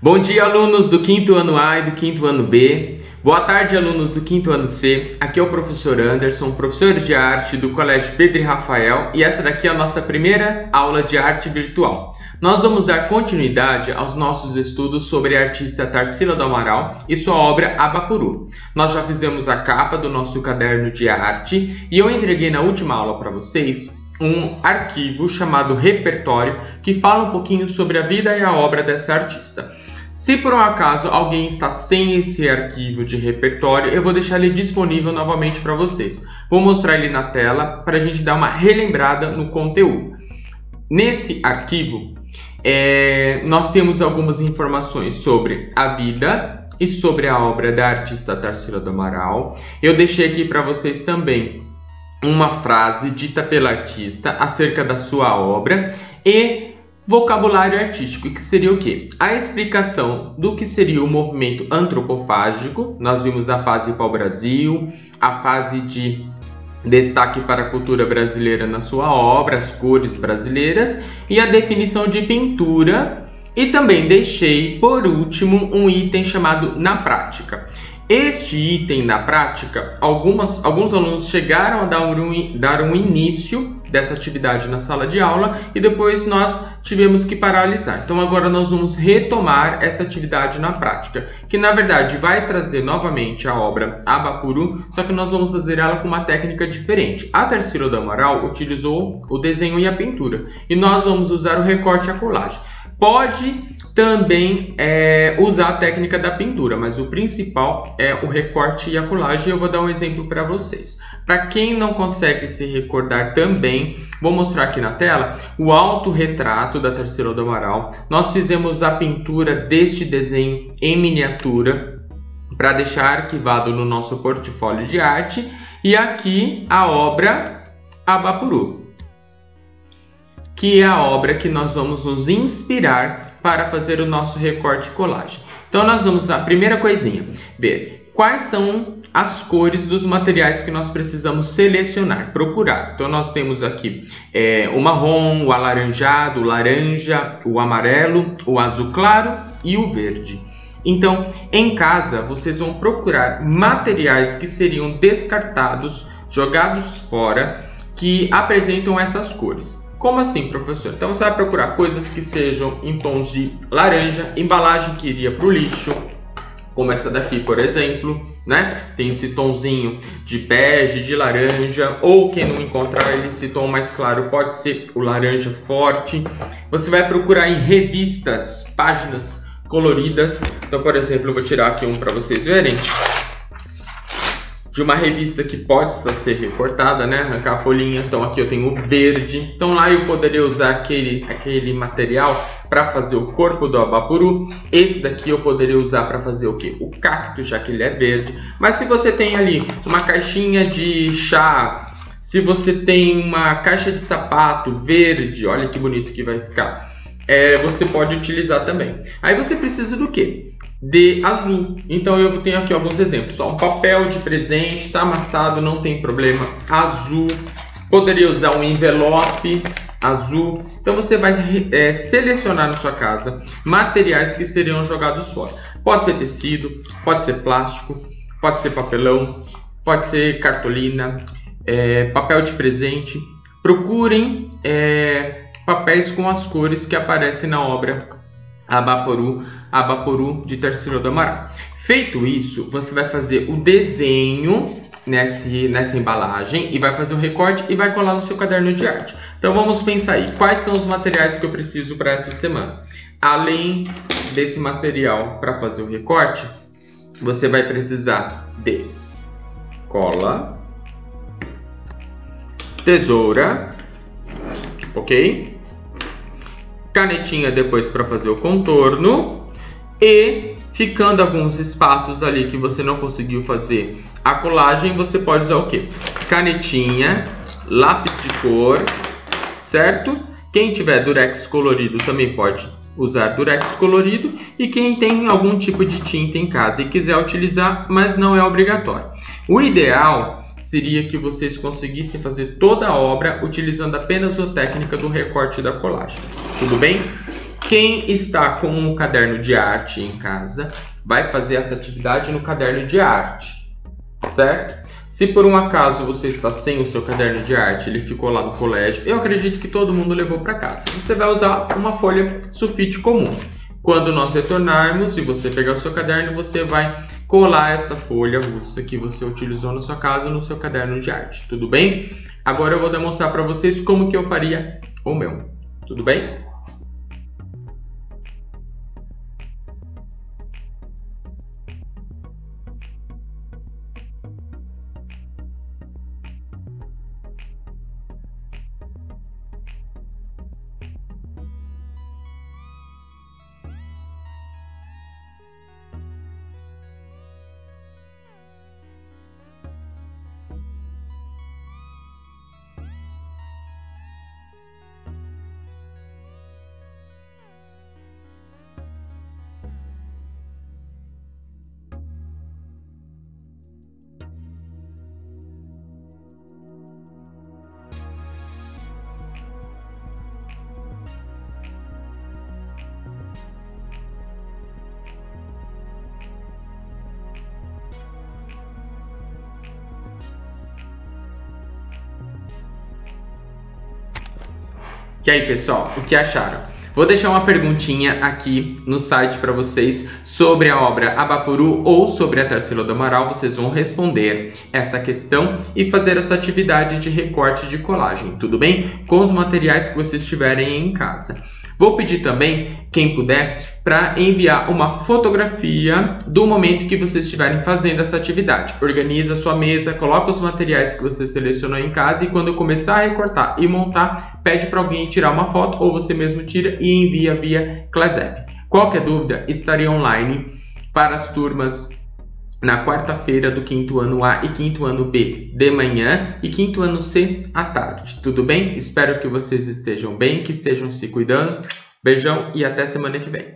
Bom dia, alunos do 5º ano A e do 5º ano B. Boa tarde, alunos do 5º ano C. Aqui é o professor Anderson, professor de arte do Colégio Pedro e Rafael, e essa daqui é a nossa primeira aula de arte virtual. Nós vamos dar continuidade aos nossos estudos sobre a artista Tarsila do Amaral e sua obra Abapuru. Nós já fizemos a capa do nosso caderno de arte e eu entreguei na última aula para vocês um arquivo chamado Repertório, que fala um pouquinho sobre a vida e a obra dessa artista. Se por um acaso alguém está sem esse arquivo de repertório, eu vou deixar ele disponível novamente para vocês. Vou mostrar ele na tela para a gente dar uma relembrada no conteúdo. Nesse arquivo, nós temos algumas informações sobre a vida e sobre a obra da artista Tarsila do Amaral. Eu deixei aqui para vocês também uma frase dita pela artista acerca da sua obra e vocabulário artístico, que seria o quê? A explicação do que seria o movimento antropofágico. Nós vimos a fase pau-brasil, a fase de destaque para a cultura brasileira na sua obra, as cores brasileiras e a definição de pintura. E também deixei, por último, um item chamado Na Prática. Este item na prática, alguns alunos chegaram a dar um início dessa atividade na sala de aula e depois nós tivemos que paralisar. Então agora nós vamos retomar essa atividade na prática, que na verdade vai trazer novamente a obra Abapuru, só que nós vamos fazer ela com uma técnica diferente. A Tarsila do Amaral utilizou o desenho e a pintura e nós vamos usar o recorte e a colagem. Pode também usar a técnica da pintura, mas o principal é o recorte e a colagem. Eu vou dar um exemplo para vocês. Para quem não consegue se recordar também, vou mostrar aqui na tela o autorretrato da Tarsila do Amaral. Nós fizemos a pintura deste desenho em miniatura para deixar arquivado no nosso portfólio de arte. E aqui a obra Abapuru, que é a obra que nós vamos nos inspirar para fazer o nosso recorte e colagem. Então nós vamos, a primeira coisinha, ver quais são as cores dos materiais que nós precisamos selecionar, procurar. Então nós temos aqui o marrom, o alaranjado, o laranja, o amarelo, o azul claro e o verde. Então em casa vocês vão procurar materiais que seriam descartados, jogados fora, que apresentam essas cores. Como assim, professor? Então você vai procurar coisas que sejam em tons de laranja, embalagem que iria para o lixo, como essa daqui, por exemplo, né? Tem esse tonzinho de bege, de laranja, ou quem não encontrar esse tom mais claro pode ser o laranja forte. Você vai procurar em revistas, páginas coloridas. Então, por exemplo, eu vou tirar aqui um para vocês verem. De uma revista que pode só ser recortada, né? Arrancar a folhinha. Então aqui eu tenho o verde. Então lá eu poderia usar aquele material para fazer o corpo do Abapuru. Esse daqui eu poderia usar para fazer o quê? O cacto, já que ele é verde. Mas se você tem ali uma caixinha de chá, se você tem uma caixa de sapato verde, olha que bonito que vai ficar. Você pode utilizar também. Aí você precisa do quê? De azul. Então eu tenho aqui alguns exemplos. Um papel de presente, está amassado, não tem problema, azul. Poderia usar um envelope azul. Então você vai selecionar na sua casa materiais que seriam jogados fora. Pode ser tecido, pode ser plástico, pode ser papelão, pode ser cartolina, papel de presente. Procurem papéis com as cores que aparecem na obra Abapuru de Tarsila do Amaral. Feito isso, você vai fazer o desenho nessa embalagem e vai fazer o recorte e vai colar no seu caderno de arte. Então vamos pensar aí, quais são os materiais que eu preciso para essa semana? Além desse material para fazer o recorte, você vai precisar de cola, tesoura, ok? Canetinha depois para fazer o contorno e ficando alguns espaços ali que você não conseguiu fazer a colagem, você pode usar o que? Canetinha, lápis de cor, certo? Quem tiver durex colorido também pode usar durex colorido e quem tem algum tipo de tinta em casa e quiser utilizar, mas não é obrigatório. O ideal seria que vocês conseguissem fazer toda a obra utilizando apenas a técnica do recorte e da colagem. Tudo bem? Quem está com um caderno de arte em casa vai fazer essa atividade no caderno de arte, certo? Se por um acaso você está sem o seu caderno de arte, ele ficou lá no colégio, eu acredito que todo mundo levou para casa. Você vai usar uma folha sulfite comum. Quando nós retornarmos e você pegar o seu caderno, você vai colar essa folha russa que você utilizou na sua casa no seu caderno de arte, tudo bem? Agora eu vou demonstrar para vocês como que eu faria o meu, tudo bem? E aí, pessoal, o que acharam? Vou deixar uma perguntinha aqui no site para vocês sobre a obra Abapuru ou sobre a Tarsila do Amaral. Vocês vão responder essa questão e fazer essa atividade de recorte de colagem, tudo bem? Com os materiais que vocês tiverem em casa. Vou pedir também, quem puder, para enviar uma fotografia do momento que vocês estiverem fazendo essa atividade. Organiza a sua mesa, coloca os materiais que você selecionou em casa e quando começar a recortar e montar, pede para alguém tirar uma foto ou você mesmo tira e envia via Clasep. Qualquer dúvida, estarei online para as turmas na quarta-feira do 5º ano A e 5º ano B de manhã e 5º ano C à tarde. Tudo bem? Espero que vocês estejam bem, que estejam se cuidando. Beijão e até semana que vem.